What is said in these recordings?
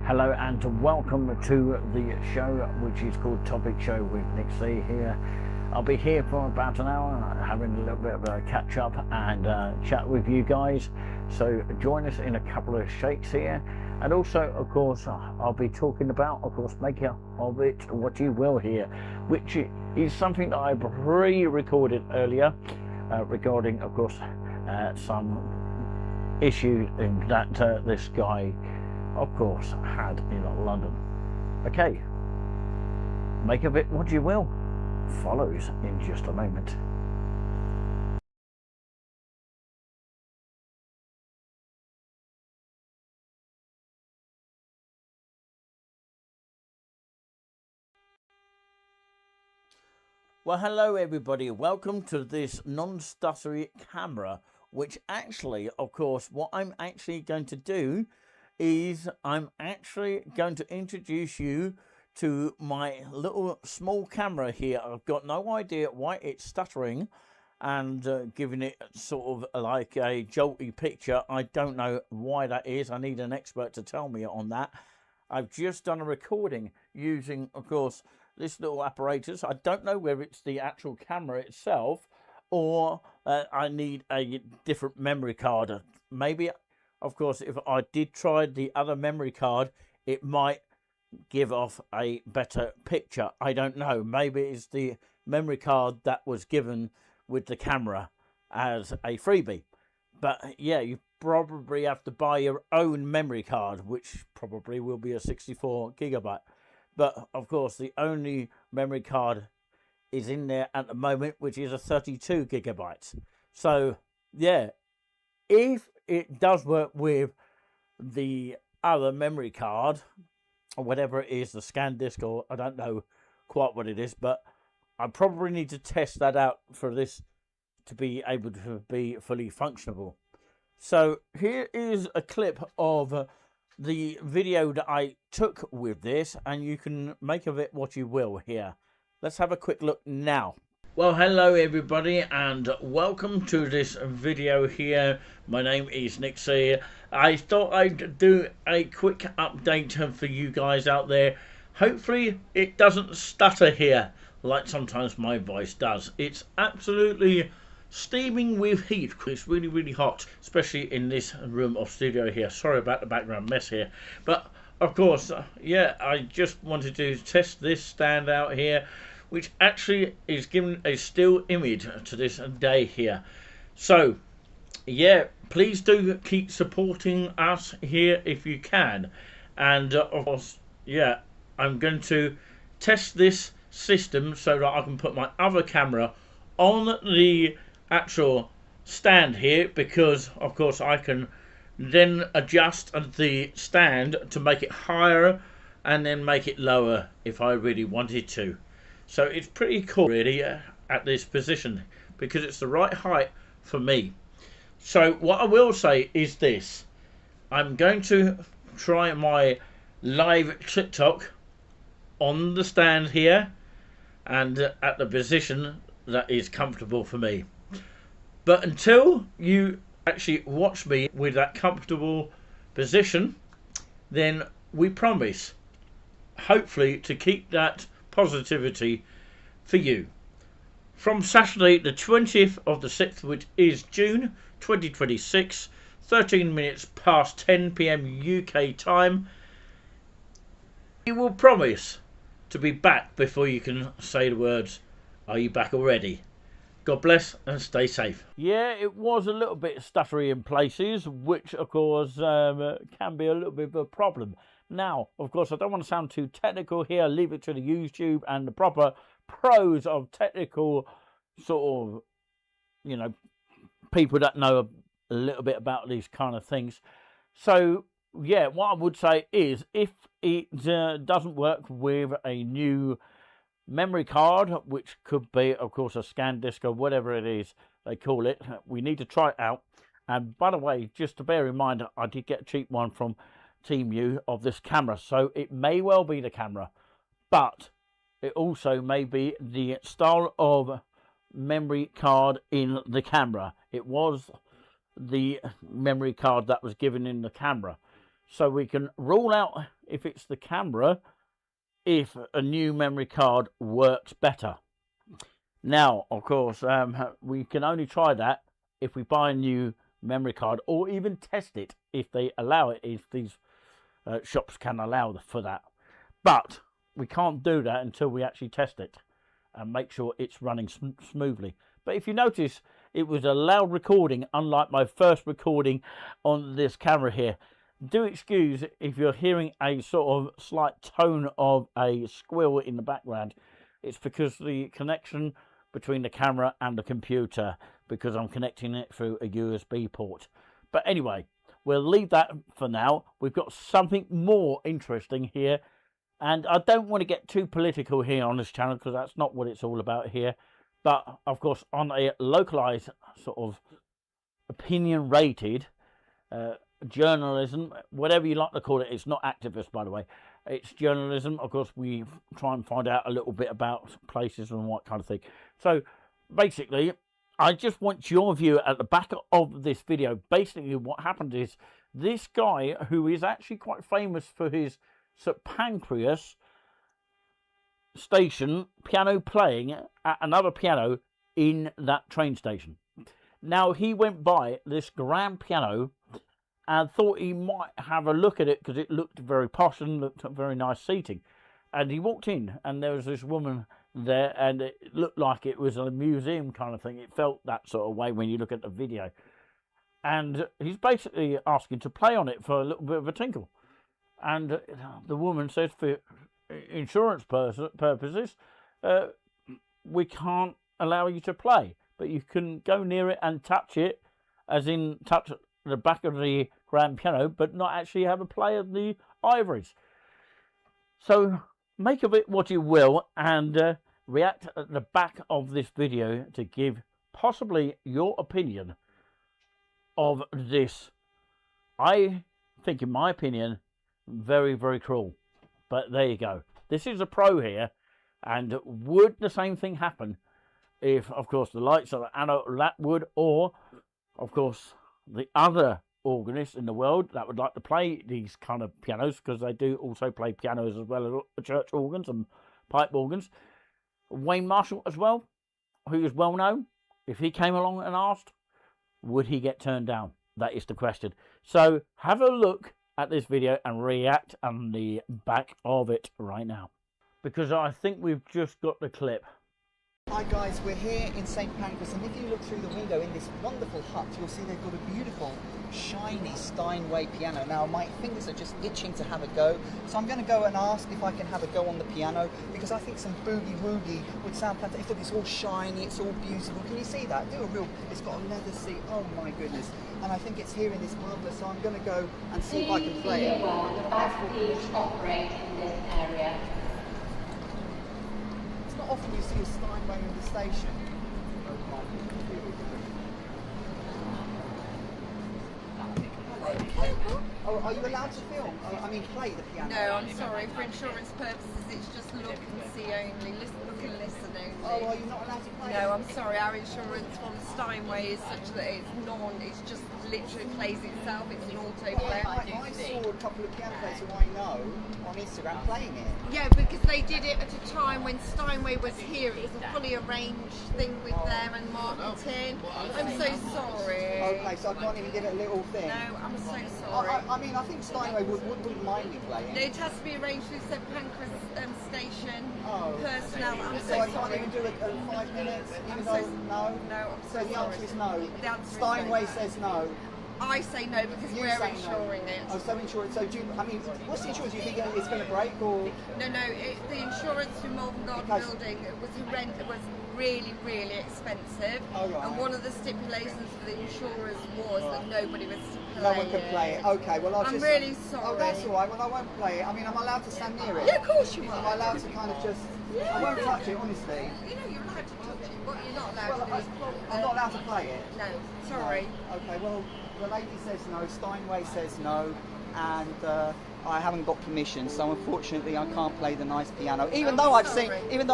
Hello and welcome to the show, which is called Topic Show with Nick C here. I'll be here for about an hour having a little bit of a catch up and chat with you guys, so join us in a couple of shakes here. And also, of course, I'll be talking about, of course, making of it what you will here, which is something that I pre-recorded earlier regarding, of course, some issue that this guy, of course, had in London. Okay, make of it what you will. Follows in just a moment. Well, hello everybody, welcome to this non-stuttery camera, which actually, of course, what I'm actually going to do is I'm actually going to introduce you to my little small camera here. I've got no idea why it's stuttering and giving it sort of like a jolty picture. I don't know why that is. I need an expert to tell me on that. I've just done a recording using, of course, this little apparatus. I don't know whether it's the actual camera itself or I need a different memory card. Maybe, of course, if I did try the other memory card, it might give off a better picture. I don't know. Maybe it's the memory card that was given with the camera as a freebie. But yeah, you probably have to buy your own memory card, which probably will be a 64 gigabyte. But of course, the only memory card is in there at the moment, which is a 32 gigabytes. So yeah, if it does work with the other memory card, or whatever it is, the scan disk, or I don't know quite what it is, but I probably need to test that out for this to be able to be fully functionable. So here is a clip of the video that I took with this, and you can make of it what you will here. Let's have a quick look now. Well, hello everybody and welcome to this video here. My name is Nick C. I thought I'd do a quick update for you guys out there. Hopefully it doesn't stutter here like sometimes my voice does. It's absolutely steaming with heat. It's really hot, especially in this room of studio here. Sorry about the background mess here, but of course, yeah, I just wanted to test this stand out here, which actually is giving a still image to this day here. So yeah, please do keep supporting us here if you can. And of course, yeah, I'm going to test this system so that I can put my other camera on the actual stand here, because of course I can then adjust the stand to make it higher and then make it lower if I really wanted to. So it's pretty cool really at this position, because it's the right height for me. So what I will say is this: I'm going to try my live TikTok on the stand here and at the position that is comfortable for me. But until you actually watch me with that comfortable position, then we promise hopefully to keep that positivity for you. From Saturday the 20th of the 6th, which is June 2026, 13 minutes past 10 PM UK time, we will promise to be back before you can say the words, "Are you back already?" God bless and stay safe. Yeah, it was a little bit stuttery in places, which of course can be a little bit of a problem. Now, of course, I don't want to sound too technical here. Leave it to the YouTube and the proper pros of technical sort of, you know, people that know a little bit about these kind of things. So yeah, what I would say is, if it doesn't work with a new memory card, which could be of course a scan disk or whatever it is they call it, we need to try it out. And by the way, just to bear in mind, I did get a cheap one from Team U of this camera, so it may well be the camera, but it also may be the style of memory card in the camera. It was the memory card that was given in the camera. so we can rule out if it's the camera, if a new memory card works better. Now, of course, we can only try that if we buy a new memory card, or even test it if they allow it, if these shops can allow for that. But we can't do that until we actually test it and make sure it's running smoothly. But if you notice, it was a loud recording, unlike my first recording on this camera here. Do excuse if you're hearing a sort of slight tone of a squeal in the background. It's because the connection between the camera and the computer, because I'm connecting it through a USB port. But anyway, we'll leave that for now. We've got something more interesting here, and I don't want to get too political here on this channel, because that's not what it's all about here. But of course, on a localized sort of opinion rated journalism, whatever you like to call it, it's not activist, by the way, it's journalism. Of course, we try and find out a little bit about places and what kind of thing. So basically, I just want your view at the back of this video. Basically, what happened is this guy, who is actually quite famous for his St Pancras station piano playing at another piano in that train station. Now, he went by this grand piano and thought he might have a look at it because it looked very posh and looked very nice seating. And he walked in, and there was this woman there, and it looked like it was a museum kind of thing. It felt that sort of way when you look at the video. And he's basically asking to play on it for a little bit of a tinkle. And the woman says, for insurance purposes, we can't allow you to play, but you can go near it and touch it, as in touch the back of the grand piano, but not actually have a play of the ivories. So make of it what you will, and react at the back of this video to give possibly your opinion of this. I think, in my opinion, very, very cruel. But there you go. This is a pro here, and would the same thing happen if, of course, the likes of Anna Latwood, or, of course, the other organists in the world that would like to play these kind of pianos, because they do also play pianos as well as church organs and pipe organs. Wayne Marshall as well, who is well known, if he came along and asked, would he get turned down? That is the question. So have a look at this video and react on the back of it right now, because I think we've just got the clip. Hi guys, we're here in St Pancras, and if you look through the window in this wonderful hut, you'll see they've got a beautiful shiny Steinway piano. Now my fingers are just itching to have a go, so I'm going to go and ask if I can have a go on the piano, because I think some boogie woogie would sound fantastic. Look, it's all shiny, it's all beautiful. Can you see that? It's got a leather seat, oh my goodness. And I think it's here in this marble, so I'm going to go and see if I can play it. The back keys operate in this area. It's not often you see a Steinway in the station. Oh, are you allowed to film? I mean, play the piano? No, I'm sorry. For insurance purposes, it's just look and see only. Look and listen only. Oh, are you not allowed to play? No, I'm sorry. Our insurance from Steinway is such that it's just literally plays itself. It's an auto play. I saw a couple of piano players who I know on Instagram playing it. Yeah, because they did it at a time when Steinway was here. It was a fully arranged thing with them and marketing. I'm so sorry. Okay, so I can't even give it a little thing. No, I'm so sorry. I mean, I think Steinway wouldn't mind me playing. No, it has to be arranged with St Pancras station personnel. I'm so I can't even do it in 5 minutes, even though, no? No, I'm so the sorry. answer is no. The answer is Steinway no. says no. I say no because You we're say insuring no. it. Oh, so insured. So do you, I mean, what's the insurance? Do you think it's going to break, or? No, the insurance for Malvern Garden Building was horrendous. It was really, really expensive. Oh, right. And one of the stipulations for the insurers was that nobody was to play No one can play it. Okay, well I'm really sorry. Oh, that's all right. Well, I won't play it. I mean, I'm allowed to stand near it. Yeah, of course you are. Am I allowed to kind of just? I won't touch it, honestly. You know, you're allowed to touch it. What you're not allowed to do is I'm not allowed to play it. No, sorry. No. Okay, well, the lady says no. Steinway says no, and I haven't got permission, so unfortunately I can't play the nice piano. Even I'm though I've sorry.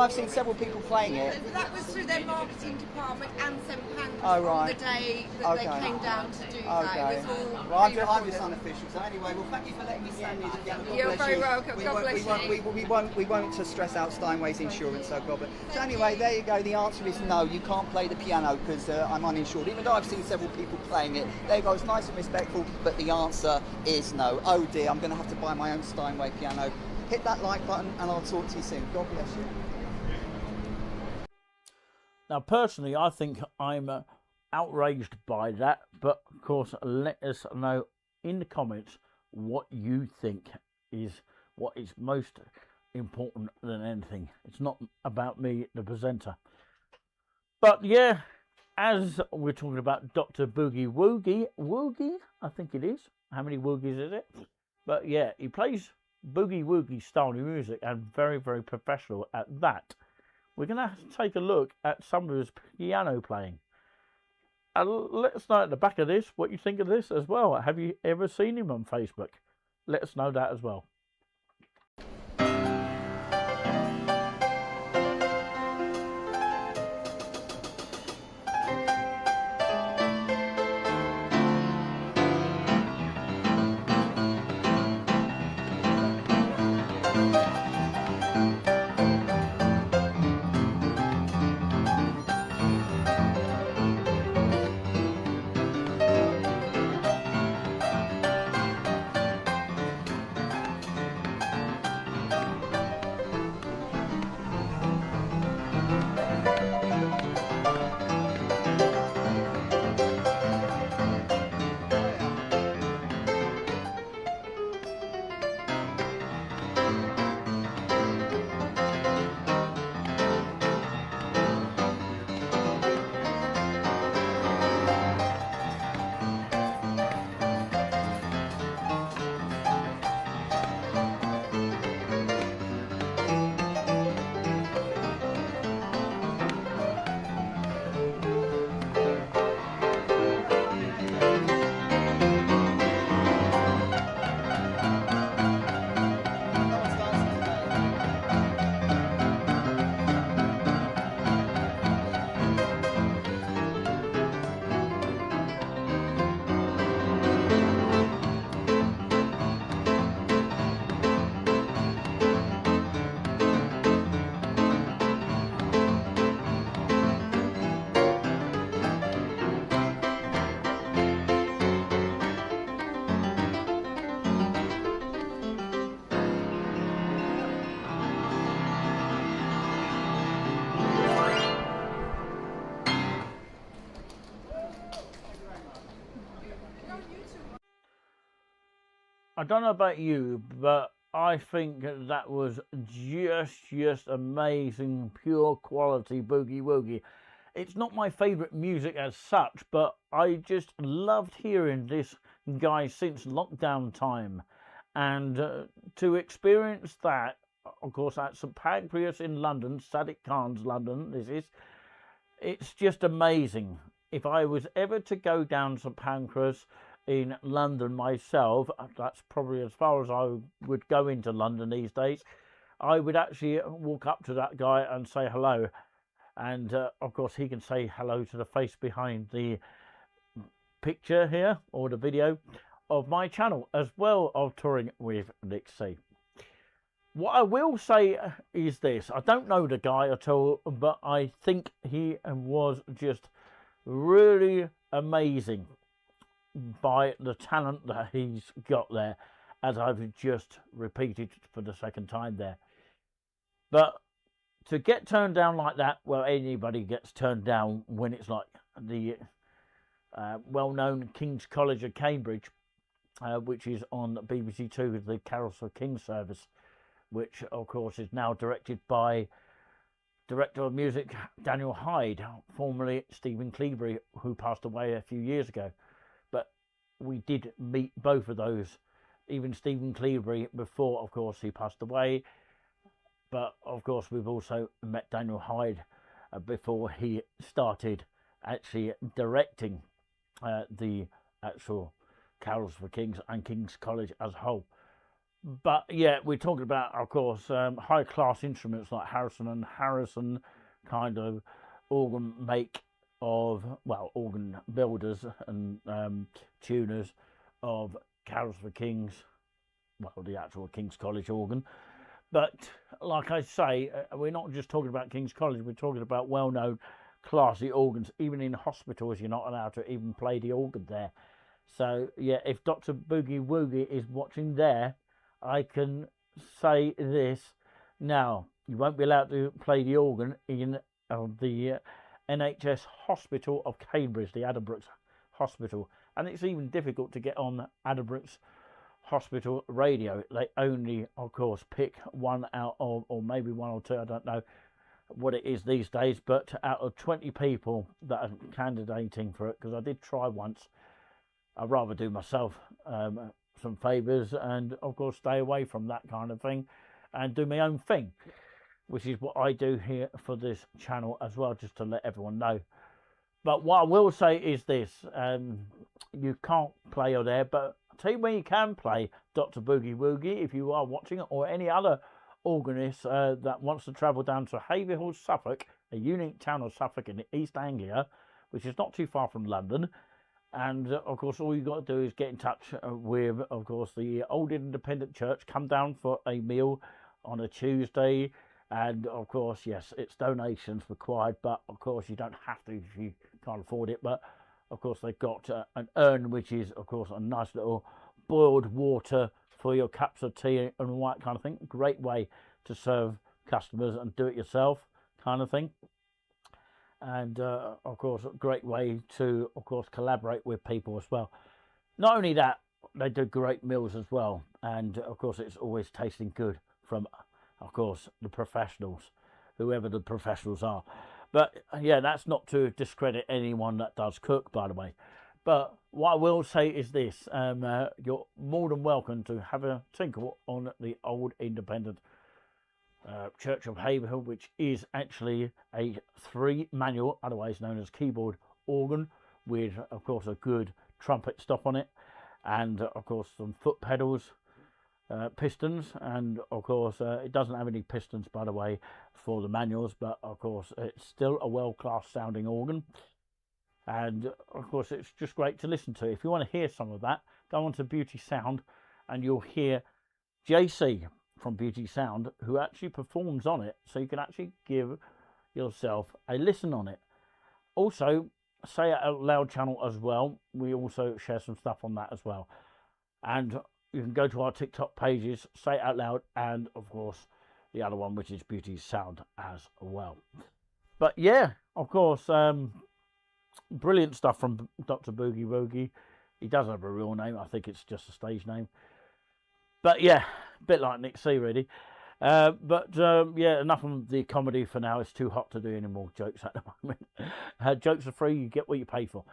seen several people playing it. That was through their marketing department and St Pancras Oh, right. on the day that they came down to do that. Okay. It was all Well, I'm pre-recorded. just unofficial. So anyway, well, thank you for letting me stand here together. God You're bless very you. welcome. We God won't, bless we won't, you. we won't stress out Steinway's insurance, so God bless. So anyway, there you go. The answer is no. You can't play the piano because I'm uninsured. Even though I've seen several people playing it, there you go. It's nice and respectful, but the answer is no. Oh dear, I'm going to have to buy my own Steinway piano. Hit that like button, and I'll talk to you soon. God bless you. Now, personally, I think I'm outraged by that, but of course, let us know in the comments what you think is what is most important than anything. It's not about me, the presenter. But yeah, as we're talking about Dr. Boogie Woogie, I think it is. How many woogies is it? But yeah, he plays boogie woogie style music and very, very professional at that. We're going to have to take a look at some of his piano playing. And let us know at the back of this what you think of this as well. Have you ever seen him on Facebook? Let us know that as well. I don't know about you, but I think that was just amazing, pure quality boogie woogie. It's not my favourite music as such, but I just loved hearing this guy since lockdown time. And to experience that, of course, at St Pancras in London, Sadiq Khan's London, it's just amazing. If I was ever to go down St Pancras in London myself, that's probably as far as I would go into London these days, I would actually walk up to that guy and say hello. And of course, he can say hello to the face behind the picture here, or the video of my channel, as well of Touring with Nick C. What I will say is this: I don't know the guy at all, but I think he was just really amazing by the talent that he's got there, as I've just repeated for the second time there. But to get turned down like that, well, anybody gets turned down when it's like the well-known King's College of Cambridge, which is on BBC Two, the Carols for Kings service, which of course is now directed by director of music Daniel Hyde, formerly Stephen Cleavery, who passed away a few years ago. But we did meet both of those, even Stephen Cleavery before, of course, he passed away. But of course, we've also met Daniel Hyde before he started actually directing the actual Carols for Kings and King's College as a whole. But yeah, we're talking about, of course, high class instruments like Harrison and Harrison kind of organ make of, well, organ builders and tuners of Carols for Kings, well, the actual King's College organ. But like I say, we're not just talking about King's College, we're talking about well-known classy organs. Even in hospitals, you're not allowed to even play the organ there. So yeah, if Dr. Boogie Woogie is watching there, I can say this now: you won't be allowed to play the organ in the NHS Hospital of Cambridge, the Addenbrooke's Hospital, and it's even difficult to get on Addenbrooke's Hospital radio. They only, of course, pick one out of, or maybe one or two, I don't know what it is these days, but out of 20 people that are candidating for it, because I did try once, I'd rather do myself some favours and, of course, stay away from that kind of thing and do my own thing, which is what I do here for this channel as well, just to let everyone know. But what I will say is this: you can't play on there, but I'll tell you where you can play Dr. Boogie Woogie if you are watching it, or any other organist that wants to travel down to Haverhill, Suffolk, a unique town of Suffolk in East Anglia, which is not too far from London. And of course, all you got to do is get in touch with, of course, the Old Independent Church. Come down for a meal on a Tuesday, and of course, yes, it's donations required, but of course you don't have to if you can't afford it. But of course, they've got an urn, which is, of course, a nice little boiled water for your cups of tea and all that kind of thing. Great way to serve customers and do it yourself kind of thing. And of course, a great way to, of course, collaborate with people as well. Not only that, they do great meals as well, and of course, it's always tasting good from, of course, the professionals, whoever the professionals are. But yeah, that's not to discredit anyone that does cook, by the way. But what I will say is this: you're more than welcome to have a tinkle on the Old Independent Church of Haverhill, which is actually a 3-manual, otherwise known as keyboard organ, with, of course, a good trumpet stop on it, and of course some foot pedals, pistons, and of course it doesn't have any pistons, by the way, for the manuals, but of course it's still a world-class sounding organ, and of course it's just great to listen to. If you want to hear some of that, go on to Beauty Sound and you'll hear JC from Beauty Sound, who actually performs on it, so you can actually give yourself a listen on it. Also, Say It Out Loud channel as well, we also share some stuff on that as well. And you can go to our TikTok pages, Say It Out Loud, and of course the other one, which is Beauty Sound as well. But yeah, of course, brilliant stuff from Dr. Boogie Woogie. He does have a real name, I think it's just a stage name. But yeah, a bit like Nick C, really. Yeah, enough of the comedy for now. It's too hot to do any more jokes at the moment. Jokes are free, you get what you pay for.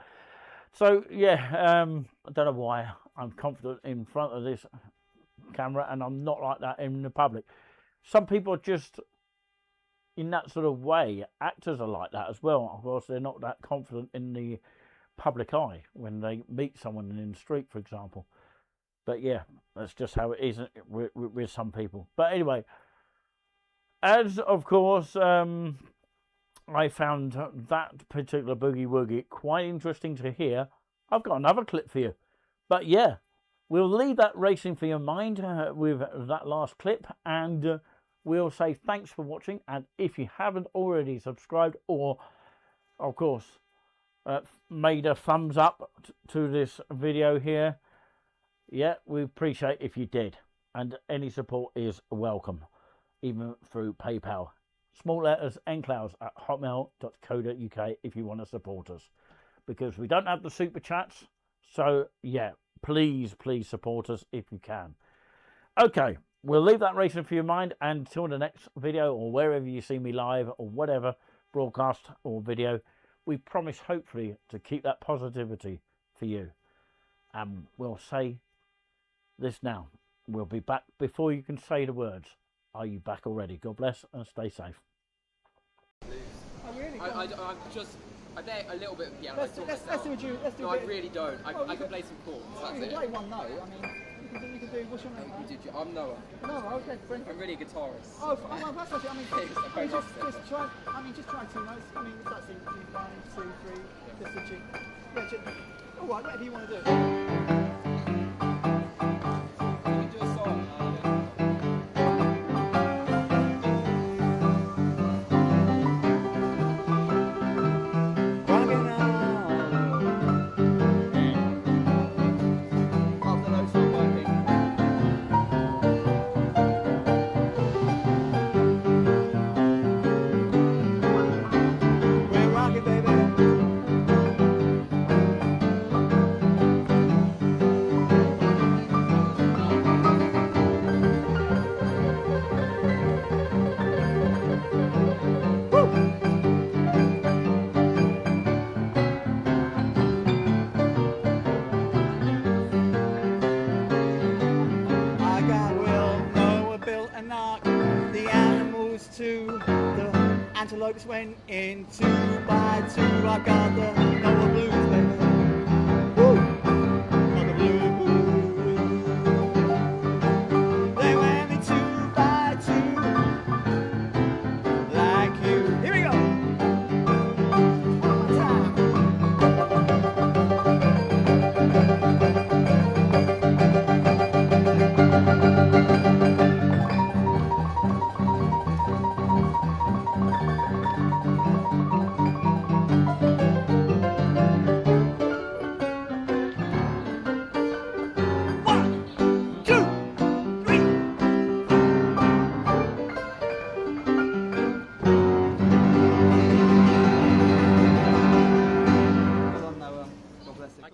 So yeah, I don't know why I'm confident in front of this camera and I'm not like that in the public. Some people are just in that sort of way. Actors are like that as well. Of course, they're not that confident in the public eye when they meet someone in the street, for example. But yeah, that's just how it is with some people. But anyway, as of course, I found that particular Boogie Woogie quite interesting to hear, I've got another clip for you. But yeah, we'll leave that racing for your mind with that last clip, and we'll say thanks for watching. And if you haven't already subscribed or, of course, made a thumbs up to this video here, yeah, we appreciate if you did, and any support is welcome, even through PayPal. Small letters, enclaus@hotmail.co.uk if you want to support us, because we don't have the super chats. So yeah, please support us if you can. Okay, we'll leave that racing for your mind, and until the next video, or wherever you see me live or whatever, broadcast or video, we promise hopefully to keep that positivity for you. And we'll say this now: we'll be back before you can say the words. Are you back already? God bless and stay safe. Oh, really? I play a little bit of piano. Let's do a no, I really don't. I can play some chords. You can play one note. I mean, you can to do? What's your name? I'm Noah. No, okay, friend. I'm really a guitarist. Oh, well, that's okay. I mean, very just opposite. try. I mean, just try 2 notes. I mean, that's it. 1, 2, 3. Just a G. Yeah, G. All right, whatever you want to do. You can do a song. Half the notes not working. We're rocking, baby. I got Will, Noah built an ark, the animals too. The antelopes went in 2 by 2. I got the Noah blues, baby. Woo! Got the blues. They went in 2 by 2, like you. Here we go. One more time. Well done, Noah. God bless you.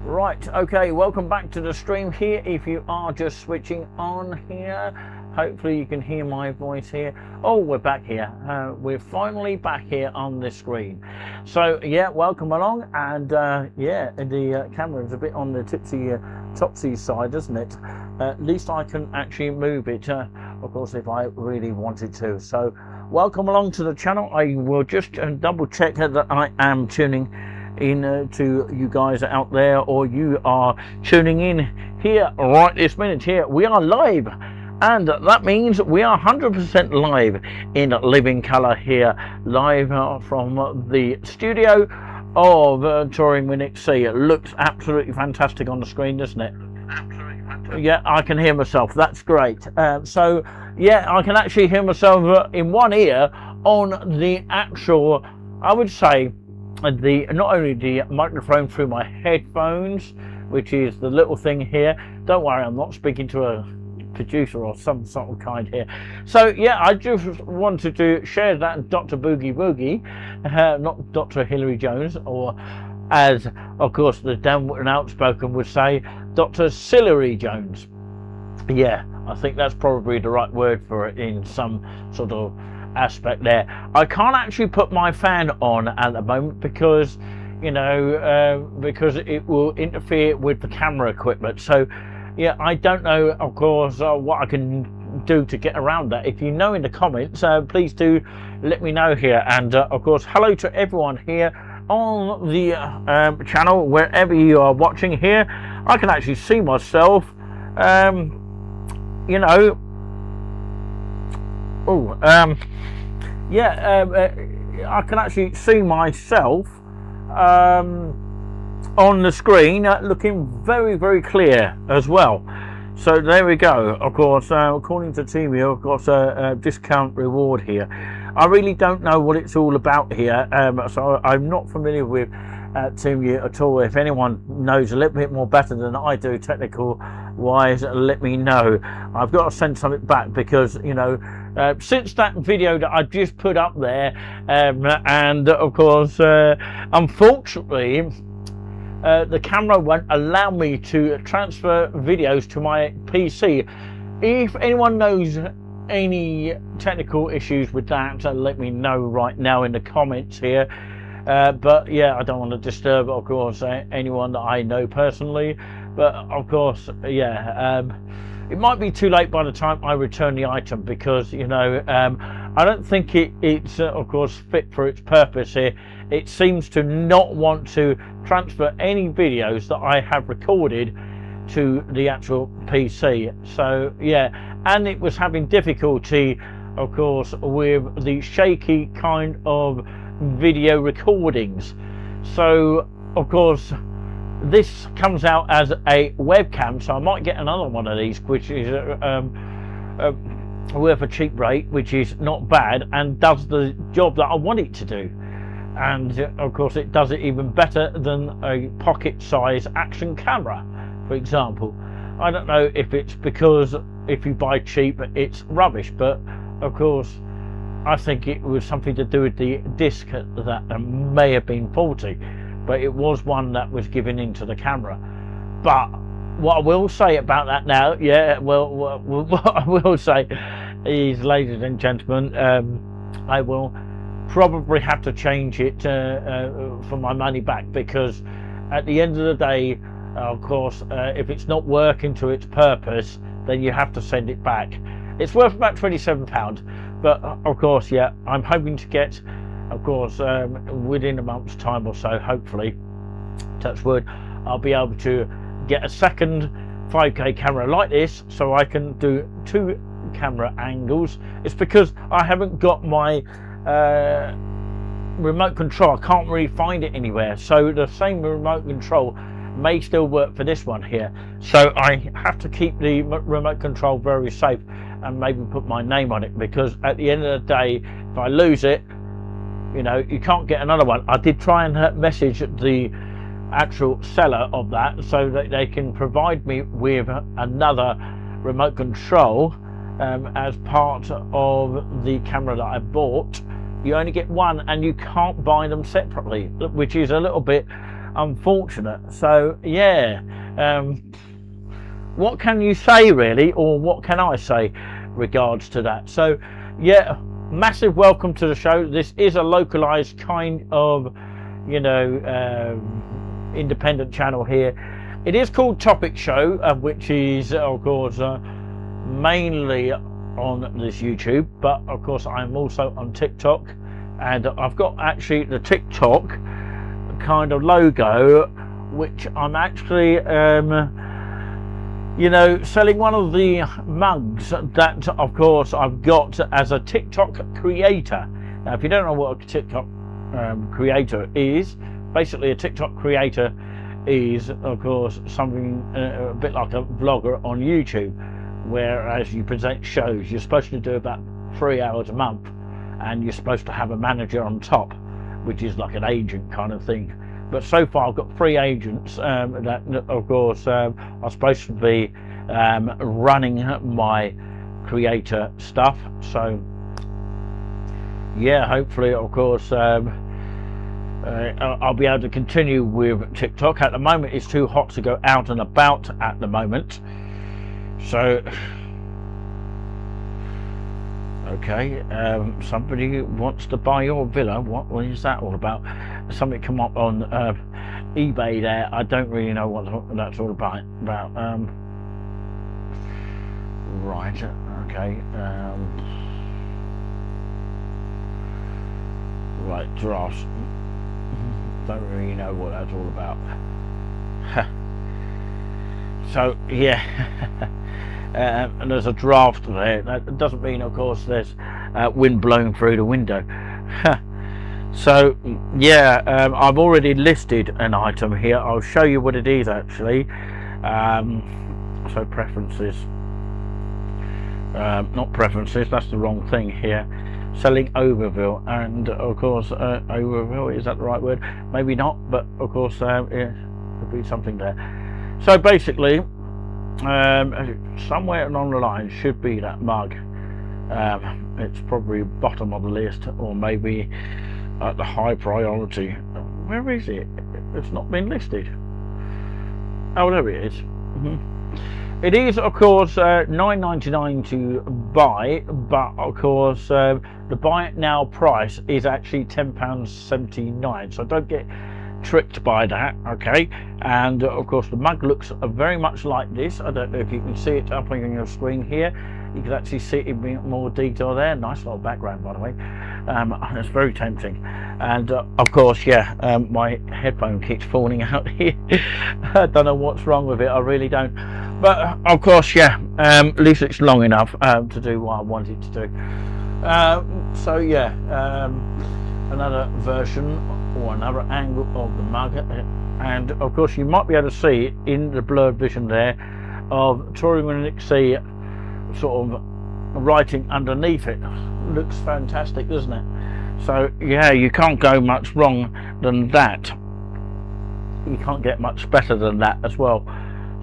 Right, okay, welcome back to the stream here. If you are just switching on here, hopefully you can hear my voice here. Oh, we're back here. We're finally back here on the screen. So yeah, welcome along. And yeah, the camera is a bit on the topsy side, isn't it? At least I can actually move it, of course, if I really wanted to. So welcome along to the channel. I will just double check that I am tuning in to you guys out there, or you are tuning in here right this minute. Here we are live, and that means we are 100% live in living color here, live from the studio of Touring with Nick C. It looks absolutely fantastic on the screen, doesn't it? Absolutely fantastic. Yeah, I can hear myself. That's great. So yeah, I can actually hear myself in one ear on the actual, I would say, not only the microphone through my headphones, which is the little thing here. Don't worry, I'm not speaking to a producer or some sort of kind here. So yeah, I just wanted to share that Dr. Boogie Boogie, not Dr. Hilary Jones, or as of course the down and outspoken would say, Dr. Celery Jones. Yeah, I think that's probably the right word for it in some sort of aspect there. I can't actually put my fan on at the moment because, you know, because it will interfere with the camera equipment. So yeah, I don't know, of course, what I can do to get around that. If you know in the comments, please do let me know here. And of course, hello to everyone here on the channel, wherever you are watching here. I can actually see myself, you know. I can actually see myself on the screen, looking very, very clear as well. So there we go. Of course, according to TV, I've got a discount reward here. I really don't know what it's all about here, so I'm not familiar with TeamViewer at all. If anyone knows a little bit more better than I do technical wise, let me know. I've got to send something back because, you know, since that video that I just put up there, and of course unfortunately the camera won't allow me to transfer videos to my PC. If anyone knows any technical issues with that, let me know right now in the comments here. But yeah, I don't want to disturb, of course, anyone that I know personally. But of course, yeah, it might be too late by the time I return the item, because you know, I don't think it's of course fit for its purpose here. It seems to not want to transfer any videos that I have recorded to the actual PC. So yeah, and it was having difficulty, of course, with the shaky kind of video recordings. So of course this comes out as a webcam, so I might get another one of these, which is worth a cheap rate, which is not bad and does the job that I want it to do. And of course it does it even better than a pocket size action camera, for example. I don't know if it's because if you buy cheap it's rubbish, but of course I think it was something to do with the disc that may have been faulty, but it was one that was given into the camera. But what I will say about that now, yeah, well, what I will say is, ladies and gentlemen, I will probably have to change it for my money back, because at the end of the day, of course, if it's not working to its purpose, then you have to send it back. It's worth about £27, but of course, yeah, I'm hoping to get, of course, within a month's time or so, hopefully, touch wood, I'll be able to get a second 5K camera like this, so I can do 2 camera angles. It's because I haven't got my remote control. I can't really find it anywhere, so the same remote control may still work for this one here, so I have to keep the remote control very safe and maybe put my name on it, because at the end of the day, if I lose it, you know, you can't get another one. I did try and message the actual seller of that so that they can provide me with another remote control as part of the camera that I bought. You only get one and you can't buy them separately, which is a little bit unfortunate. So yeah, what can you say really, or what can I say regards to that? So yeah, massive welcome to the show. This is a localized kind of, you know, independent channel here. It is called Topic Show, which is of course mainly on this YouTube, but of course I'm also on TikTok, and I've got actually the TikTok kind of logo, which I'm actually you know, selling one of the mugs that of course I've got as a TikTok creator. Now if you don't know what a TikTok creator is, basically a TikTok creator is of course something a bit like a vlogger on YouTube, whereas you present shows. You're supposed to do about 3 hours a month, and you're supposed to have a manager on top, which is like an agent kind of thing. But so far I've got 3 agents that of course are supposed to be running my creator stuff. So yeah, hopefully of course I'll be able to continue with TikTok. At the moment it's too hot to go out and about at the moment. So okay, somebody wants to buy your villa. What is that all about? Something come up on eBay there. I don't really know what that's all about. Right, okay. Right, drafts. Don't really know what that's all about. So yeah. And there's a draft there. That doesn't mean of course there's wind blowing through the window. So yeah, I've already listed an item here. I'll show you what it is actually. So preferences, not preferences, that's the wrong thing here. Selling overview, and of course overview, is that the right word? Maybe not, but of course yeah, could be something there. So basically somewhere along the line should be that mug. It's probably bottom of the list, or maybe at the high priority. Where is it? It's not been listed. Oh, there it is. It is of course $9.99 to buy, but of course the buy it now price is actually £10.79, so don't get tricked by that. Okay, and of course the mug looks very much like this. I don't know if you can see it up on your screen here. You can actually see it in more detail there. Nice little background, by the way. It's very tempting. And of course, yeah, my headphone keeps falling out here. I don't know what's wrong with it, I really don't. But of course, yeah, at least it's long enough to do what I wanted to do. So yeah, another version or another angle of the mug, and of course you might be able to see it in the blurred vision there of Tory Sea sort of writing underneath it. Looks fantastic, doesn't it? So yeah, you can't go much wrong than that. You can't get much better than that as well.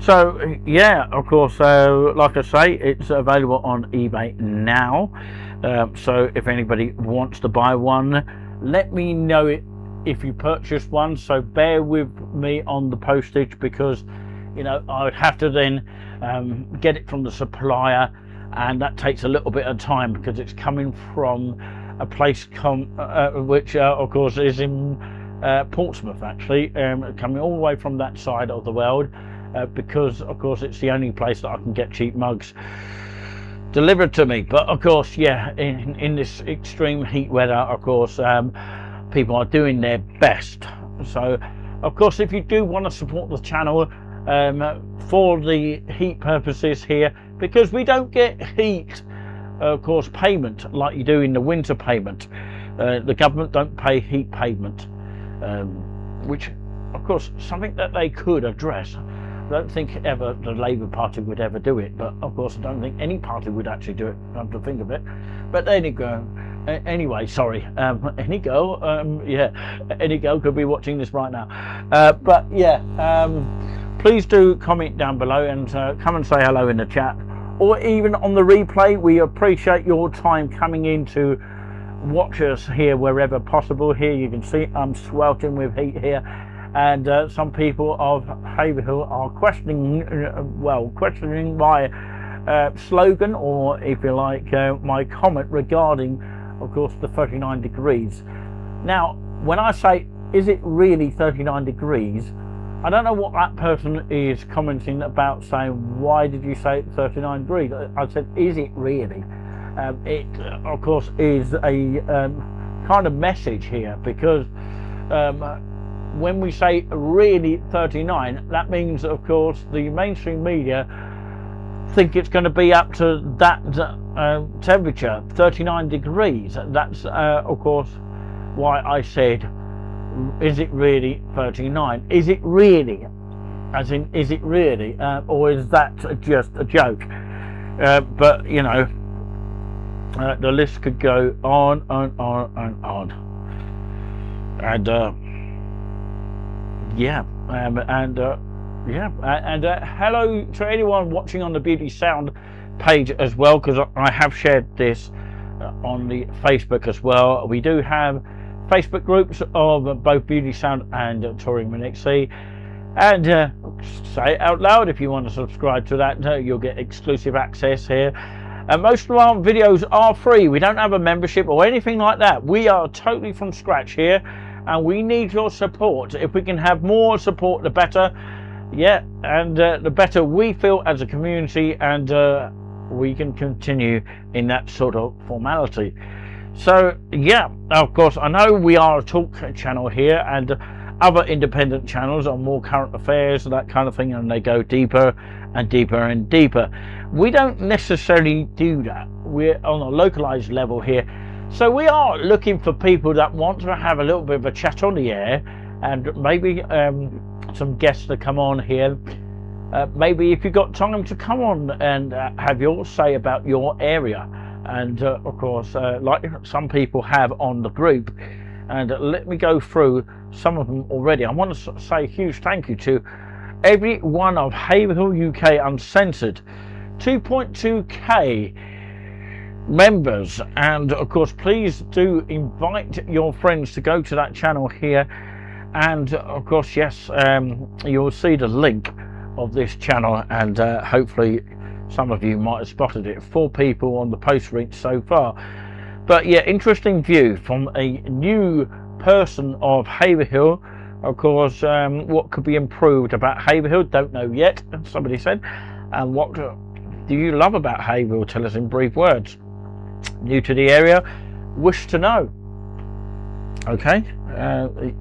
So yeah, of course, like I say, it's available on eBay now. So if anybody wants to buy one, let me know it if you purchase one. So bear with me on the postage, because you know I would have to then get it from the supplier, and that takes a little bit of time because it's coming from a place which of course is in Portsmouth, actually, coming all the way from that side of the world, because of course it's the only place that I can get cheap mugs delivered to me. But of course, yeah, in this extreme heat weather, of course, people are doing their best. So of course, if you do want to support the channel for the heat purposes here, because we don't get heat of course payment like you do in the winter payment. The government don't pay heat payment, which of course something that they could address. I don't think ever the Labour Party would ever do it, but of course I don't think any party would actually do it, come to think of it. But there you go. Anyway, sorry, any girl, yeah, any girl could be watching this right now. But yeah, please do comment down below and come and say hello in the chat, or even on the replay. We appreciate your time coming in to watch us here wherever possible. Here you can see I'm sweltering with heat here, and some people of Haverhill are questioning my slogan, or if you like, my comment regarding, of course, the 39 degrees. Now, when I say, is it really 39 degrees? I don't know what that person is commenting about, saying, why did you say 39 degrees? I said, is it really? It, of course, is a kind of message here, because when we say really 39, that means, of course, the mainstream media think it's going to be up to that temperature, 39 degrees. That's, of course, why I said, is it really 39? Is it really? As in, is it really? Or is that just a joke? But, you know, the list could go on and on and on. And, yeah, hello to anyone watching on the Beauty Sound page as well, because I have shared this on the Facebook as well. We do have Facebook groups of both Beauty Sound and Touring with Nick C, and say it out loud if you want to subscribe to that. You'll get exclusive access here, and most of our videos are free. We don't have a membership or anything like that. We are totally from scratch here, and we need your support. If we can have more support, the better. Yeah, and the better we feel as a community, and we can continue in that sort of formality. So yeah, of course, I know we are a talk channel here, and other independent channels are more current affairs and that kind of thing, and they go deeper and deeper and deeper. We don't necessarily do that. We're on a localized level here, so we are looking for people that want to have a little bit of a chat on the air, and maybe some guests to come on here. Maybe if you've got time to come on and have your say about your area, and of course, like some people have on the group. And let me go through some of them already. I want to say a huge thank you to every one of Haverhill UK Uncensored, 2.2k members, and of course please do invite your friends to go to that channel here. And of course, yes, you'll see the link of this channel, and hopefully some of you might have spotted it. 4 people on the post reach so far. But yeah, interesting view from a new person of Haverhill. of course, what could be improved about Haverhill? Don't know yet, somebody said. And what do you love about Haverhill? Tell us in brief words. New to the area, wish to know. Okay,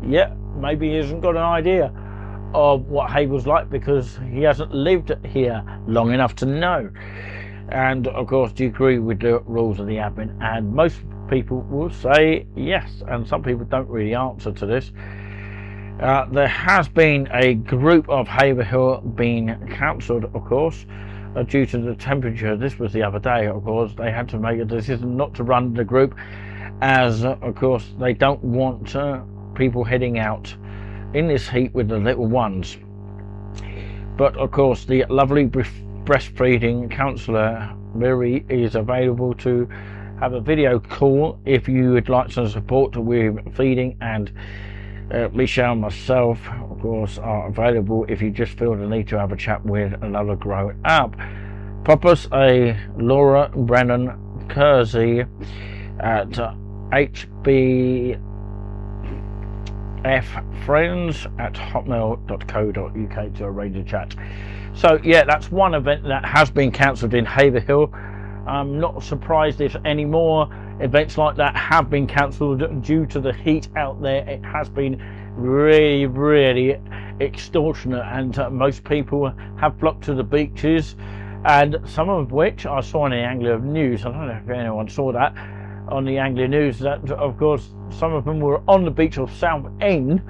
yeah, maybe he hasn't got an idea of what Haverhill's like because he hasn't lived here long enough to know. And of course, do you agree with the rules of the admin? And most people will say yes, and some people don't really answer to this. There has been a group of Haverhill being cancelled, of course, due to the temperature. This was the other day, of course. They had to make a decision not to run the group as, of course, they don't want people heading out in this heat with the little ones. But of course, the lovely breastfeeding counsellor Mary is available to have a video call if you would like some support with feeding, and Michelle and myself, of course, are available if you just feel the need to have a chat with another grown up. Pop us a Laura Brennan Kersey at hbffriends@hotmail.co.uk to arrange a chat. So yeah, that's one event that has been cancelled in Haverhill. I'm not surprised if any more events like that have been cancelled due to the heat out there. It has been really, really extortionate, and most people have flocked to the beaches, and some of which I saw on the Anglia News. I don't know if anyone saw that on the Anglia News, that of course some of them were on the beach of Southend,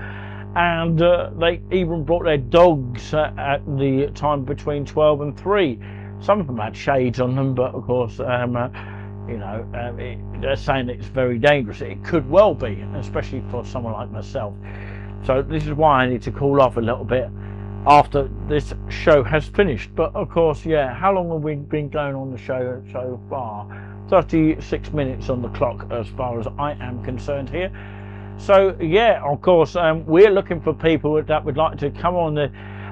and they even brought their dogs at the time between 12 and 3. Some of them had shades on them, but of course they're saying it's very dangerous. It could well be, especially for someone like myself. So this is why I need to cool off a little bit after this show has finished. But of course, yeah, how long have we been going on the show so far? 36 minutes on the clock as far as I am concerned here. So yeah, of course, we're looking for people that would like to come on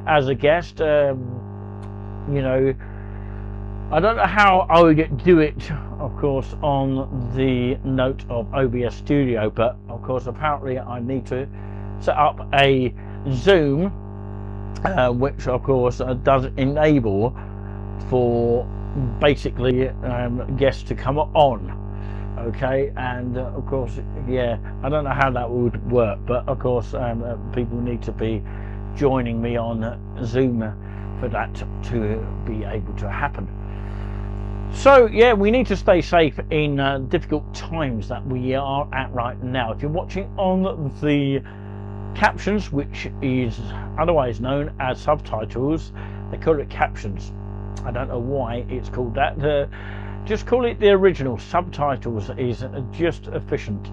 as a guest. I don't know how I would do it, of course, on the note of OBS Studio, but of course apparently I need to set up a Zoom, which of course does enable for basically guests to come on. Okay, and of course, yeah, I don't know how that would work, but of course people need to be joining me on Zoom for that to be able to happen. So yeah, we need to stay safe in difficult times that we are at right now. If you're watching on the captions, which is otherwise known as subtitles, they call it captions. I don't know why it's called that. Just call it the original. Subtitles is just efficient.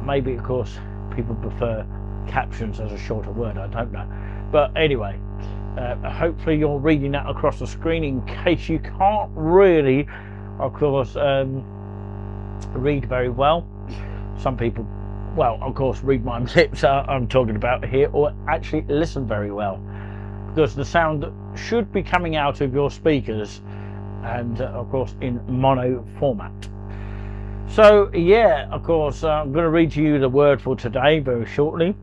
Maybe of course people prefer captions as a shorter word, I don't know, but anyway, hopefully you're reading that across the screen in case you can't really, of course, read very well. Some people, well, of course, read my lips I'm talking about here, or actually listen very well, because the sound should be coming out of your speakers, and of course in mono format. So yeah, of course, I'm going to read you the word for today very shortly.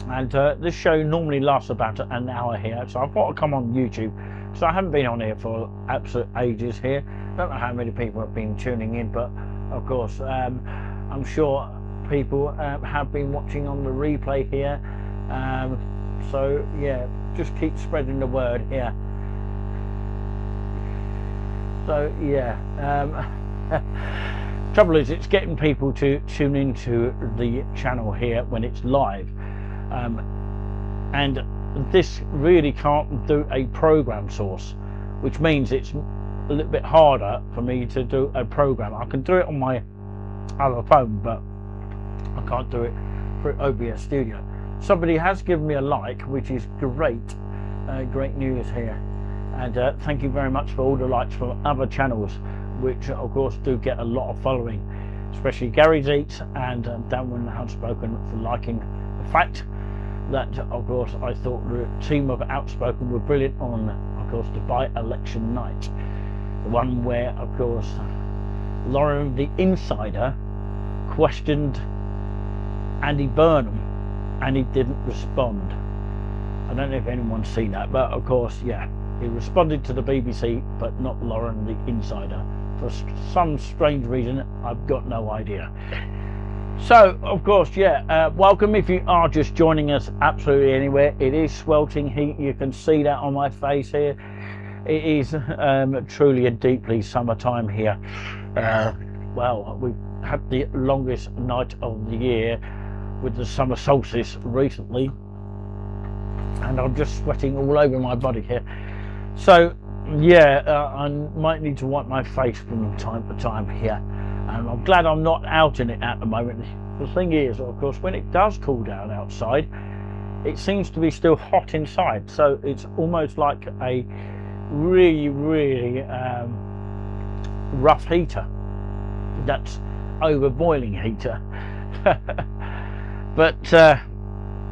And this show normally lasts about an hour here, so I thought I'd come on YouTube. So I haven't been on here for absolute ages here. Don't know how many people have been tuning in, but of course I'm sure people have been watching on the replay here. So yeah, just keep spreading the word here. So yeah, trouble is it's getting people to tune into the channel here when it's live. And this really can't do a program source, which means it's a little bit harder for me to do a program. I can do it on my other phone, but I can't do it through OBS Studio. Somebody has given me a like, which is great. Great news here, and thank you very much for all the likes from other channels, which of course do get a lot of following, especially Gary's Eats and Darwin Outspoken for liking the fact that, of course, I thought the team of Outspoken were brilliant on, of course, the by-election night. The one where, of course, Lauren the Insider questioned Andy Burnham and he didn't respond. I don't know if anyone's seen that, but of course, yeah, he responded to the BBC, but not Lauren the Insider. For some strange reason, I've got no idea. So, of course, yeah, welcome if you are just joining us absolutely anywhere. It is sweltering heat. You can see that on my face here. It is truly a deeply summertime here. Well, we've had the longest night of the year with the summer solstice recently, and I'm just sweating all over my body here. So, yeah, I might need to wipe my face from time to time here. And I'm glad I'm not out in it at the moment. The thing is, of course, when it does cool down outside, it seems to be still hot inside. So it's almost like a really, really rough heater. That's overboiling heater. But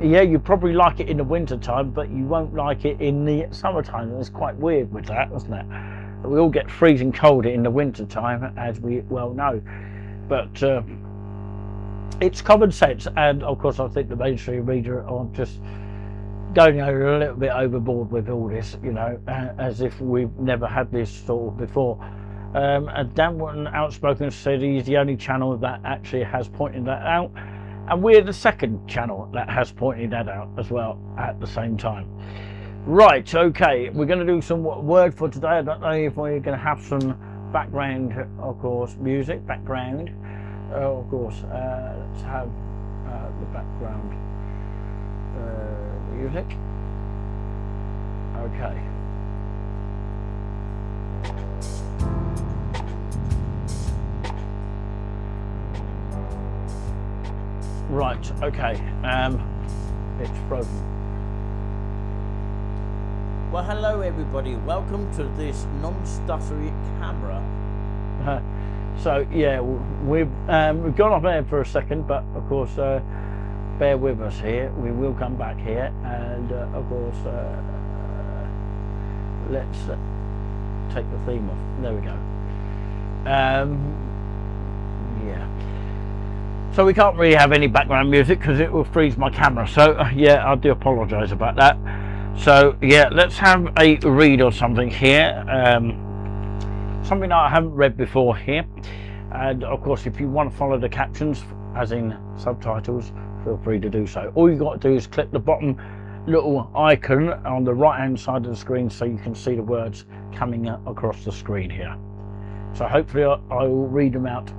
yeah, you probably like it in the winter time, but you won't like it in the summertime. It's quite weird with that, isn't it? We all get freezing cold in the winter time, as we well know, but it's common sense. And of course, I think the mainstream media are just going a little bit overboard with all this, you know, as if we've never had this sort of before. And Dan Wotton Outspoken said he's the only channel that actually has pointed that out, and we're the second channel that has pointed that out as well at the same time. Right, okay, we're going to do some word for today. I don't know if we're going to have some background, of course, music, background. Of course, let's have the background music. Okay. Right, okay, it's frozen. Well, hello everybody, welcome to this non-stuttery camera. So yeah, we've gone off air for a second, but of course bear with us here. We will come back here, and of course let's take the theme off. There we go. Yeah, so we can't really have any background music because it will freeze my camera, so yeah, I do apologize about that. So yeah, let's have a read or something here, something that I haven't read before here. And of course, if you want to follow the captions, as in subtitles, feel free to do so. All you got to do is click the bottom little icon on the right hand side of the screen so you can see the words coming across the screen here. So hopefully I will read them out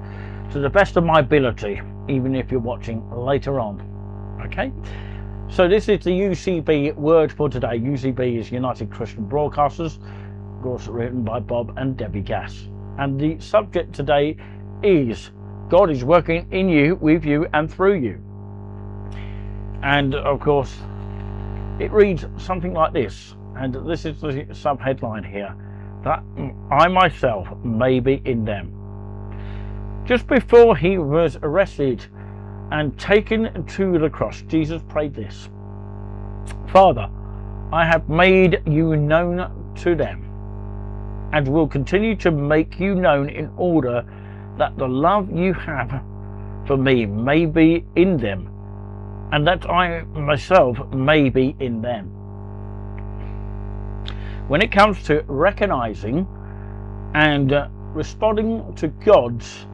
to the best of my ability, even if you're watching later on. Okay, so this is the UCB word for today. UCB is United Christian Broadcasters, of course written by Bob and Debbie Gass. And the subject today is God is working in you, with you and through you. And of course it reads something like this, and this is the sub-headline here, that I myself may be in them. Just before he was arrested and taken to the cross, Jesus prayed this: Father, I have made you known to them and will continue to make you known in order that the love you have for me may be in them and that I myself may be in them. When it comes to recognizing and responding to God's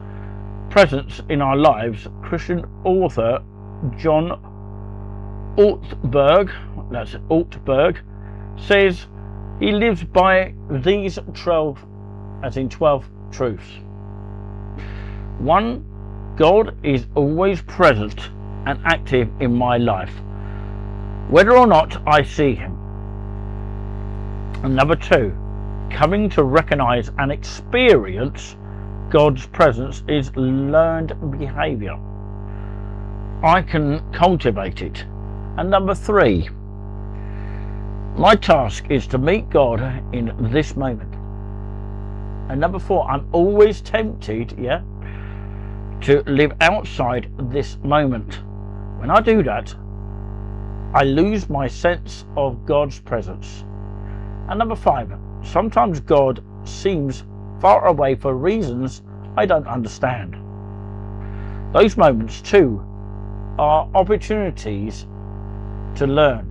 presence in our lives, Christian author John Ortberg, that's Ortberg, says he lives by these 12, as in 12 truths. 1. God is always present and active in my life, whether or not I see him. And number 2, coming to recognize and experience God's presence is learned behavior. I can cultivate it. And number 3, my task is to meet God in this moment. And number 4, I'm always tempted, to live outside this moment. When I do that, I lose my sense of God's presence. And number 5, sometimes God seems far away for reasons I don't understand. Those moments too are opportunities to learn.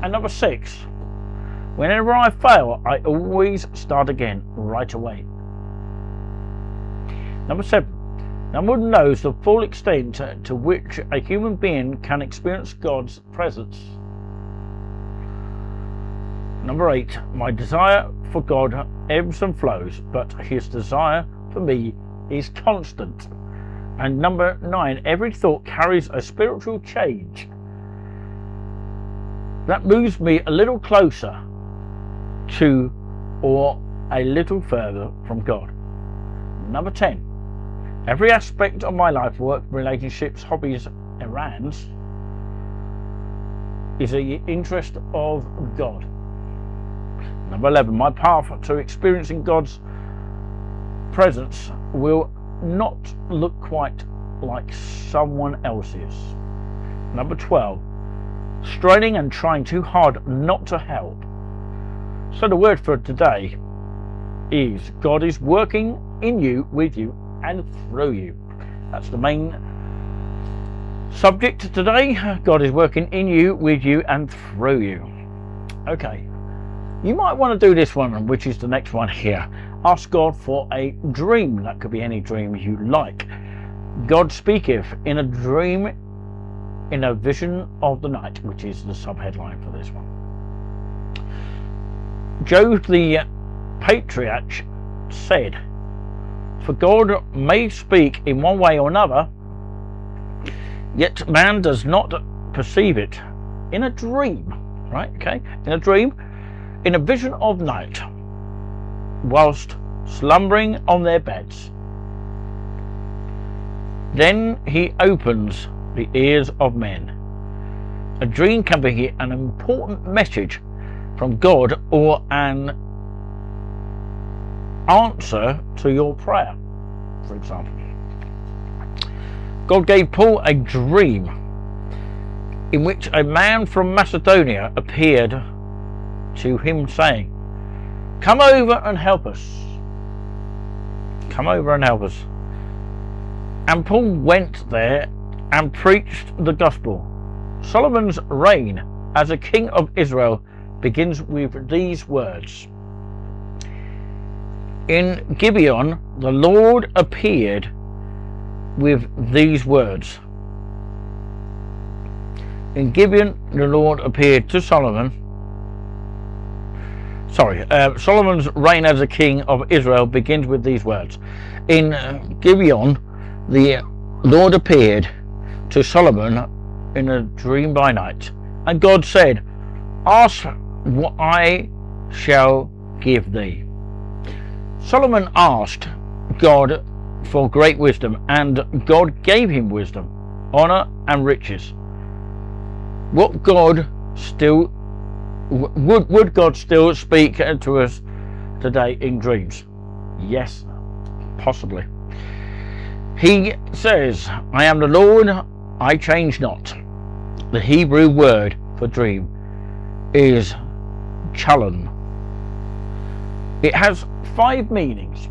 And number 6, whenever I fail, I always start again right away. Number 7, no one knows the full extent to which a human being can experience God's presence. Number 8, my desire for God ebbs and flows, but his desire for me is constant. And number 9, every thought carries a spiritual change that moves me a little closer to or a little further from God. Number 10, every aspect of my life, work, relationships, hobbies, errands, is the interest of God. Number 11, my path to experiencing God's presence will not look quite like someone else's. Number 12, straining and trying too hard not to help. So the word for today is God is working in you, with you, and through you. That's the main subject today. God is working in you, with you, and through you. Okay, you might want to do this one, which is the next one here. Ask God for a dream. That could be any dream you like. God speaketh in a dream, in a vision of the night, which is the subheadline for this one. Job the patriarch said, for God may speak in one way or another, yet man does not perceive it. In a dream, right? Okay, in a dream, in a vision of night, whilst slumbering on their beds. Then he opens the ears of men. A dream can be an important message from God or an answer to your prayer, for example. God gave Paul a dream in which a man from Macedonia appeared to him saying, come over and help us. Come over and help us. And Paul went there and preached the gospel. Solomon's reign as a king of Israel begins with these words. In Gibeon, the Lord appeared with these words. In Gibeon, the Lord appeared to Solomon. Solomon's reign as a king of Israel begins with these words. In Gibeon, the Lord appeared to Solomon in a dream by night. And God said, ask what I shall give thee. Solomon asked God for great wisdom, and God gave him wisdom, honor, and riches. Would God still speak to us today in dreams? Yes, possibly. He says, I am the Lord, I change not. The Hebrew word for dream is chalon. It has 5 meanings.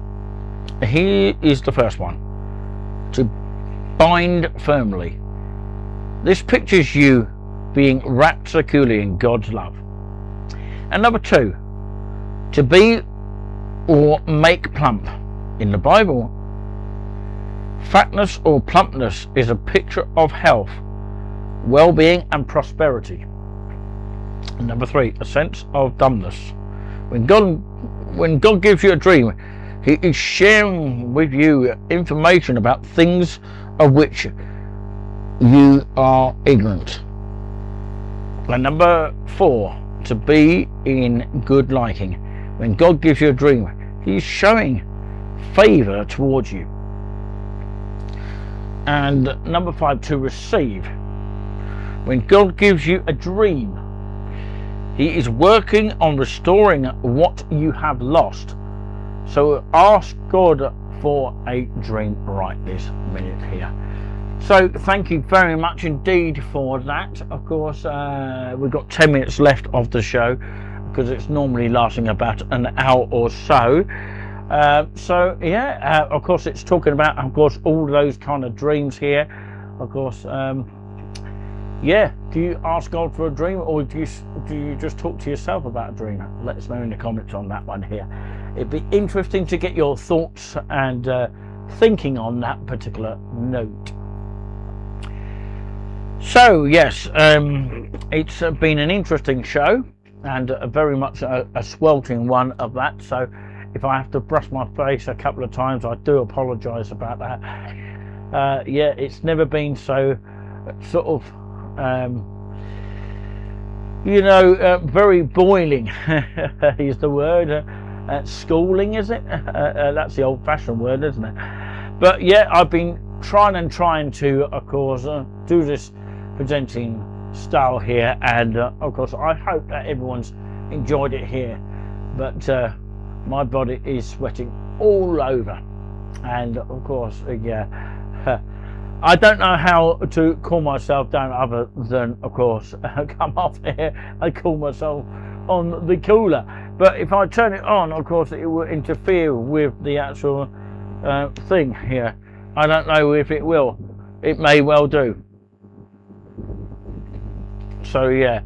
Here is the first one. To bind firmly. This pictures you being wrapped securely in God's love. And number 2, to be or make plump. In the Bible, fatness or plumpness is a picture of health, well-being and prosperity. And number 3, a sense of dumbness. When God gives you a dream, he is sharing with you information about things of which you are ignorant. And number 4, to be in good liking. When God gives you a dream, he's showing favor towards you. And number 5, to receive. When God gives you a dream, he is working on restoring what you have lost. So ask God for a dream right this minute here. So thank you very much indeed for that. Of course, we've got 10 minutes left of the show because it's normally lasting about an hour or so. Of course, it's talking about, of course, all those kind of dreams here. Of course, yeah, do you ask God for a dream, or do you just talk to yourself about a dream? Let us know in the comments on that one here. It'd be interesting to get your thoughts and thinking on that particular note. So yes, it's been an interesting show, and very much a sweltering one of that. So if I have to brush my face a couple of times, I do apologise about that. Yeah, it's never been so sort of very boiling is the word. Schooling, is it? That's the old-fashioned word, isn't it? But yeah, I've been trying to, of course, do this presenting style here, and of course I hope that everyone's enjoyed it here. But my body is sweating all over, and of course, yeah, I don't know how to cool myself down other than, of course, come off here and cool myself on the cooler. But if I turn it on, of course, it will interfere with the actual thing here. I don't know if it will. It may well do. So yeah,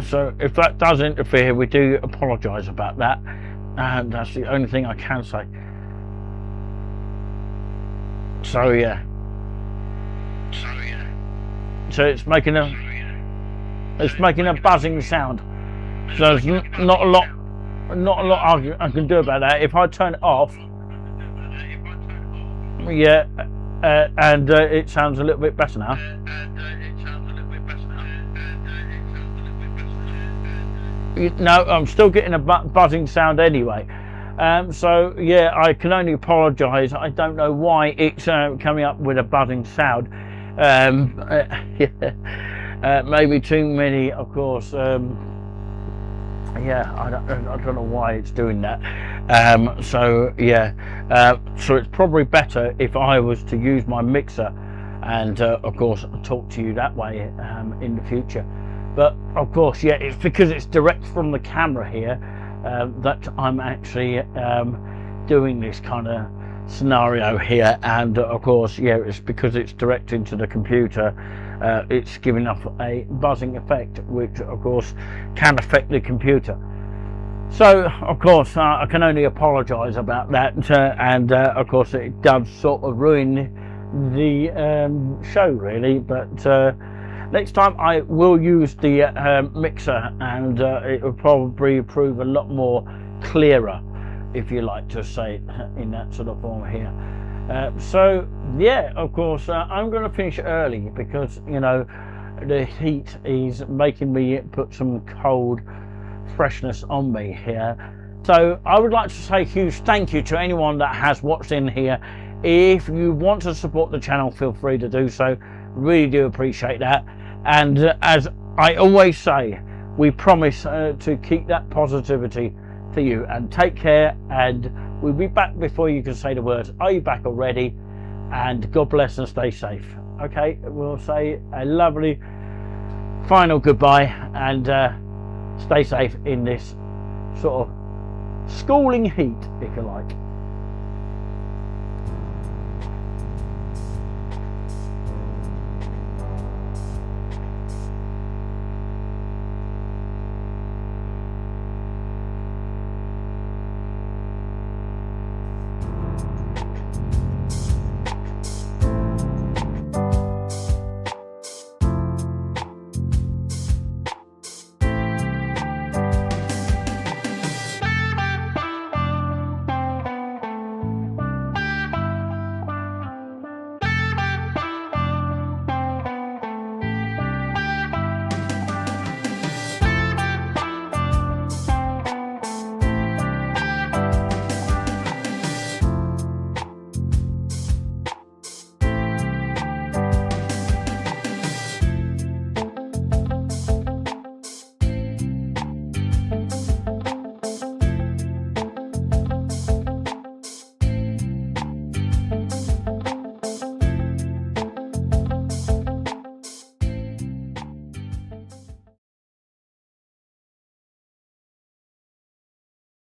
so if that does interfere, we do apologise about that, and that's the only thing I can say. So yeah, so it's making a buzzing sound. So there's not a lot I can do about that. If I turn it off, yeah, and it sounds a little bit better now. No, I'm still getting a buzzing sound anyway. So yeah, I can only apologise. I don't know why it's coming up with a buzzing sound. Yeah, maybe too many, of course. Yeah, I don't know why it's doing that. So yeah, so it's probably better if I was to use my mixer and of course talk to you that way in the future. But of course, yeah, it's because it's direct from the camera here that I'm actually doing this kind of scenario here, and of course, yeah, it's because it's direct into the computer. It's giving off a buzzing effect, which of course can affect the computer. So of course I can only apologise about that, and of course it does sort of ruin the show really, but next time I will use the mixer, and it will probably prove a lot more clearer, if you like to say it in that sort of form here. So yeah, of course I'm going to finish early because, you know, the heat is making me put some cold freshness on me here. So I would like to say a huge thank you to anyone that has watched in here. If you want to support the channel, feel free to do so. Really do appreciate that. And as I always say, we promise to keep that positivity for you, and take care, and we'll be back before you can say the words, are you back already? And God bless and stay safe. Okay, we'll say a lovely final goodbye, and stay safe in this sort of schooling heat, if you like.